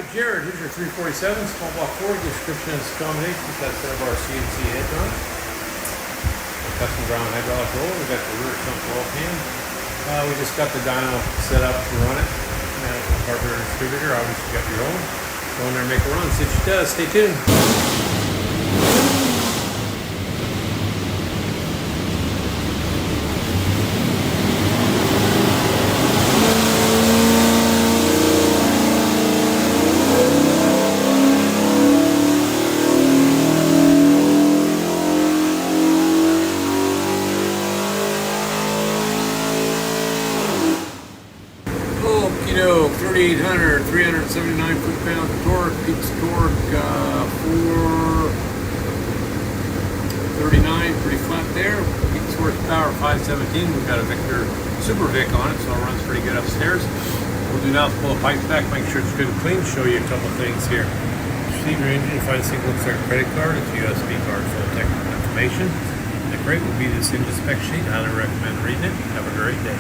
Hi Jared, here's your 347 small block Ford description and combination. That's one of our CNC head on. Custom ground hydraulic roller. We got the rear sump oil pan. We just got the dyno set up to run it. And a carburetor distributor. Obviously you got your own. Go in there and make a run. See what she does. Stay tuned. You know, 3,800, 379 foot-pounds of torque, peak torque, 439, pretty flat there. Peak horsepower 517. We've got a Victor Super Vic on it, so it runs pretty good upstairs. What we'll do now is pull the pipes back, make sure it's good and clean, show you a couple things here. See your engine, you find a single looks like a credit card, it's a USB card full of technical information. And the crate will be this engine spec sheet. I highly recommend reading it. Have a great day.